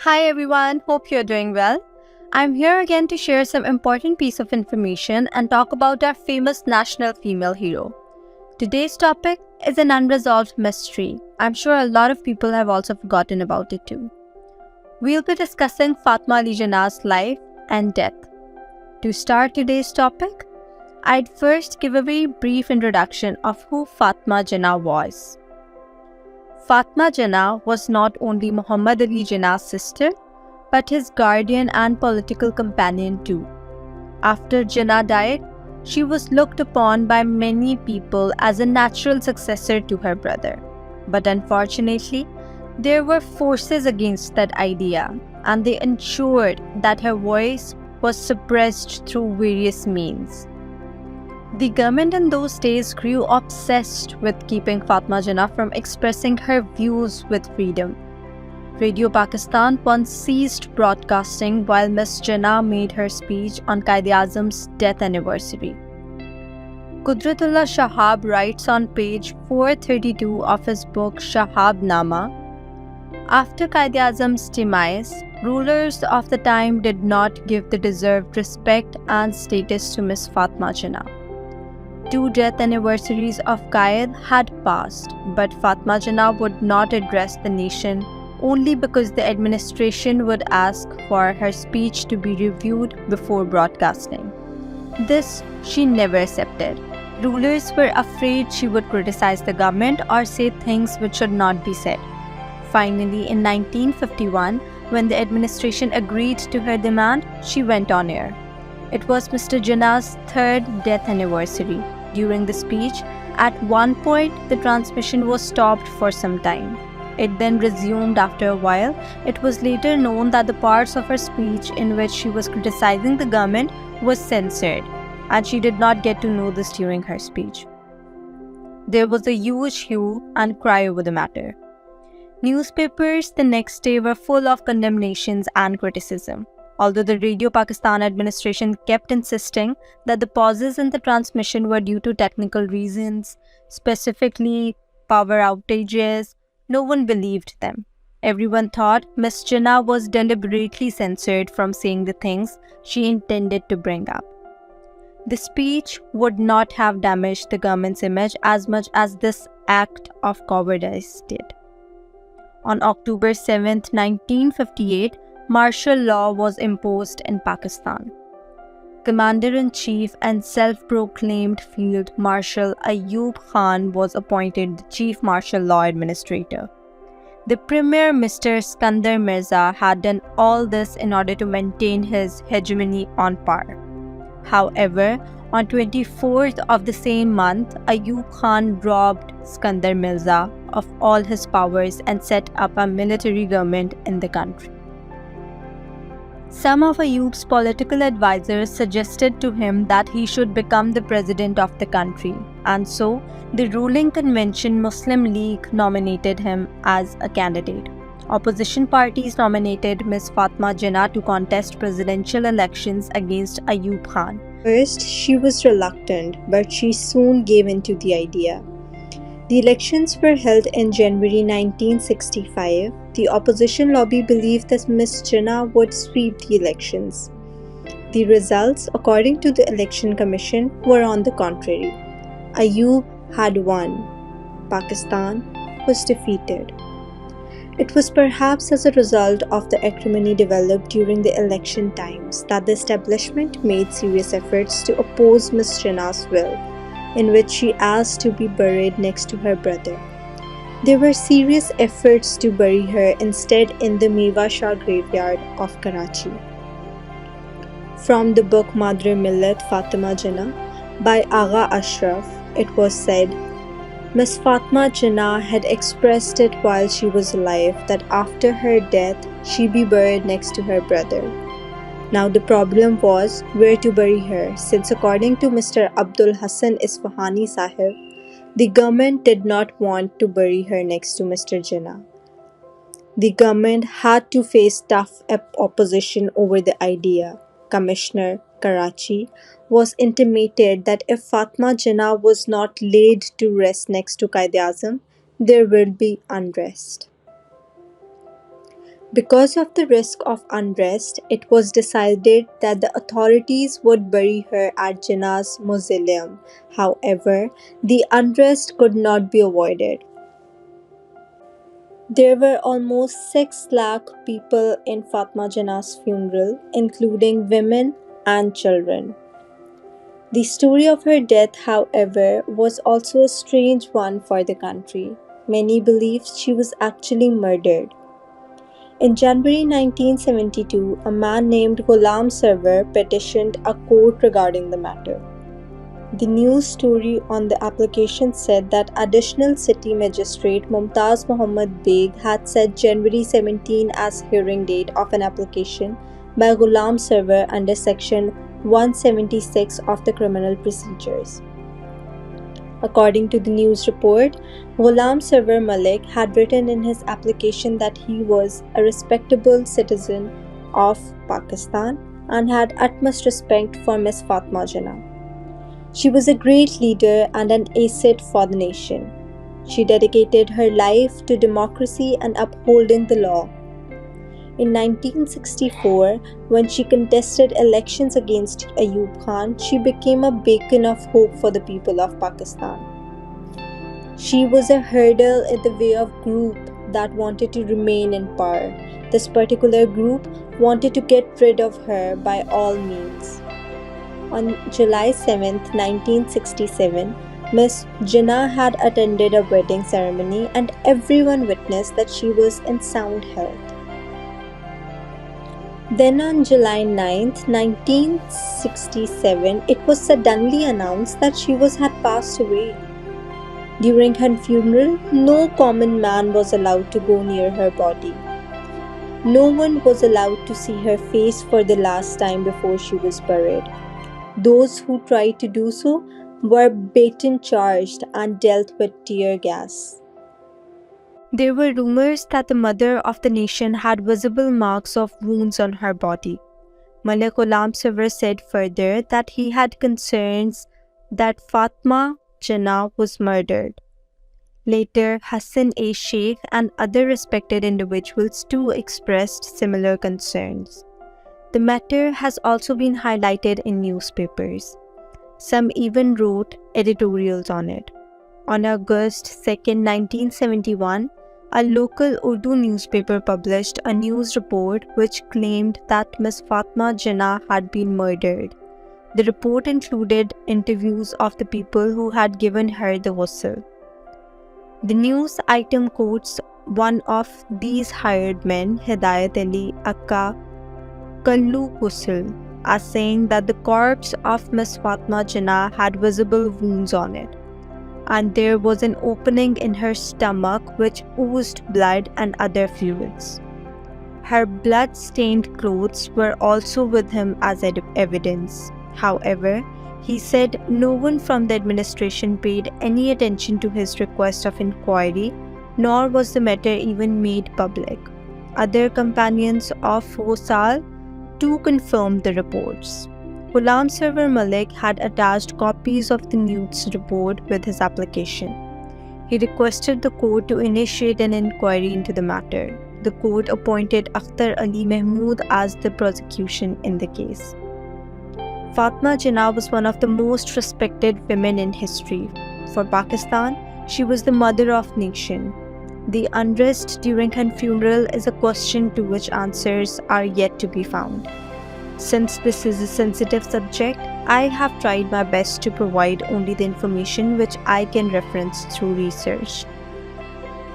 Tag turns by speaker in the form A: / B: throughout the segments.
A: Hi everyone, hope you're doing well. I'm here again to share some important piece of information and talk about our famous national female hero. Today's topic is an unresolved mystery. I'm sure a lot of people have also forgotten about it too. We'll be discussing Fatima Jinnah's life and death. To start today's topic, I'd first give a very brief introduction of who Fatima Jinnah was. Fatima Jinnah was not only Muhammad Ali Jinnah's sister, but his guardian and political companion too. After Jinnah died, she was looked upon by many people as a natural successor to her brother. But unfortunately, there were forces against that idea, and they ensured that her voice was suppressed through various means. The government in those days grew obsessed with keeping Fatima Jinnah from expressing her views with freedom. Radio Pakistan once ceased broadcasting while Miss Jinnah made her speech on Quaid-e-Azam's death anniversary. Qudratullah Shahab writes on page 432 of his book Shahabnama, after Quaid-e-Azam's demise, rulers of the time did not give the deserved respect and status to Miss Fatima Jinnah. 2 death anniversaries of Quaid had passed, but Fatima Jinnah would not address the nation only because the administration would ask for her speech to be reviewed before broadcasting. This she never accepted. Rulers were afraid she would criticize the government or say things which should not be said. Finally, in 1951, when the administration agreed to her demand, she went on air. It was Mr. Jinnah's 3rd death anniversary. During the speech, at one point, the transmission was stopped for some time. It then resumed after a while. It was later known that the parts of her speech in which she was criticizing the government was censored, and she did not get to know this during her speech. There was a huge hue and cry over the matter. Newspapers the next day were full of condemnations and criticism. Although the Radio Pakistan administration kept insisting that the pauses in the transmission were due to technical reasons, specifically power outages, no one believed them. Everyone thought Miss Jinnah was deliberately censored from saying the things she intended to bring up. The speech would not have damaged the government's image as much as this act of cowardice did. On October 7, 1958, Marshal Law was imposed in Pakistan. Commander-in-Chief and self-proclaimed Field Marshal Ayub Khan was appointed the Chief Martial Law Administrator. The Premier, Mr. Skandar Mirza, had done all this in order to maintain his hegemony on power. However, on 24th of the same month, Ayub Khan robbed Skandar Mirza of all his powers and set up a military government in the country. Some of Ayub's political advisors suggested to him that he should become the president of the country, and so the ruling convention Muslim League nominated him as a candidate. Opposition parties nominated Ms. Fatima Jinnah to contest presidential elections against Ayub Khan. First, she was reluctant, but she soon gave in to the idea. The elections were held in January 1965. The opposition lobby believed that Ms. Jinnah would sweep the elections. The results, according to the Election Commission, were on the contrary. Ayub had won. Pakistan was defeated. It was perhaps as a result of the acrimony developed during the election times that the establishment made serious efforts to oppose Ms. Jinnah's will, in which she asked to be buried next to her brother. There were serious efforts to bury her instead in the Mewa Shah graveyard of Karachi. From the book Madre-Millat Fatima Jinnah by Agha Ashraf, it was said, Miss Fatima Jinnah had expressed it while she was alive that after her death she be buried next to her brother. Now the problem was where to bury her, since according to Mr. Abdul Hassan Isfahani Sahib, the government did not want to bury her next to Mr. Jinnah. The government had to face tough opposition over the idea. Commissioner, Karachi, was intimated that if Fatima Jinnah was not laid to rest next to Quaid-e-Azam, there will be unrest. Because of the risk of unrest, it was decided that the authorities would bury her at Jinnah's mausoleum. However, the unrest could not be avoided. There were almost 6 lakh people in Fatima Jinnah's funeral, including women and children. The story of her death, however, was also a strange one for the country. Many believed she was actually murdered. In January 1972, a man named Ghulam Sarwar petitioned a court regarding the matter. The news story on the application said that Additional City Magistrate Mumtaz Muhammad Beg had set January 17 as hearing date of an application by Ghulam Sarwar under Section 176 of the Criminal Procedures. According to the news report, Ghulam Sarwar Malik had written in his application that he was a respectable citizen of Pakistan and had utmost respect for Miss Fatima Jinnah. She was a great leader and an asset for the nation. She dedicated her life to democracy and upholding the law. In 1964, when she contested elections against Ayub Khan, she became a beacon of hope for the people of Pakistan. She was a hurdle in the way of group that wanted to remain in power. This particular group wanted to get rid of her by all means. On July 7, 1967, Miss Jinnah had attended a wedding ceremony and everyone witnessed that she was in sound health. Then on July 9, 1967, it was suddenly announced that she had passed away. During her funeral, no common man was allowed to go near her body. No one was allowed to see her face for the last time before she was buried. Those who tried to do so were beaten, charged, and dealt with tear gas. There were rumors that the mother of the nation had visible marks of wounds on her body. Malik Ghulam Sarwar said further that he had concerns that Fatima Jinnah was murdered. Later, Hassan A. Sheikh and other respected individuals too expressed similar concerns. The matter has also been highlighted in newspapers. Some even wrote editorials on it. On August 2, 1971, a local Urdu newspaper published a news report which claimed that Miss Fatima Jinnah had been murdered. The report included interviews of the people who had given her the ghusl. The news item quotes one of these hired men, Hidayat Ali Akka Kallu Ghusl, as saying that the corpse of Miss Fatima Jinnah had visible wounds on it, and there was an opening in her stomach which oozed blood and other fluids. Her blood-stained clothes were also with him as evidence. However, he said no one from the administration paid any attention to his request of inquiry, nor was the matter even made public. Other companions of Ghosal too confirmed the reports. Ghulam Sarwar Malik had attached copies of the news report with his application. He requested the court to initiate an inquiry into the matter. The court appointed Akhtar Ali Mahmood as the prosecution in the case. Fatima Jinnah was one of the most respected women in history. For Pakistan, she was the mother of nation. The unrest during her funeral is a question to which answers are yet to be found. Since this is a sensitive subject, I have tried my best to provide only the information which I can reference through research.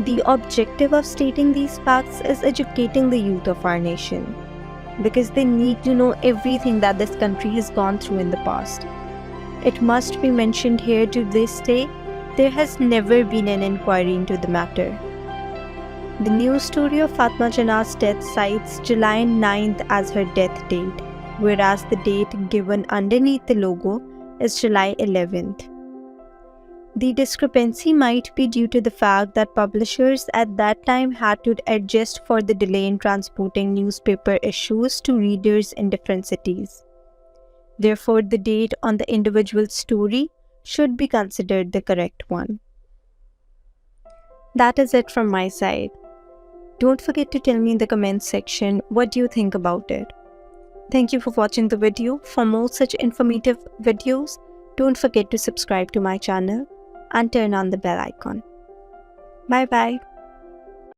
A: The objective of stating these facts is educating the youth of our nation, because they need to know everything that this country has gone through in the past. It must be mentioned here to this day, there has never been an inquiry into the matter. The news story of Fatima Jinnah's death cites July 9th as her death date, whereas the date given underneath the logo is July 11th. The discrepancy might be due to the fact that publishers at that time had to adjust for the delay in transporting newspaper issues to readers in different cities. Therefore, the date on the individual story should be considered the correct one. That is it from my side. Don't forget to tell me in the comments section what do you think about it. Thank you for watching the video. For more such informative videos, don't forget to subscribe to my channel and turn on the bell icon. Bye bye.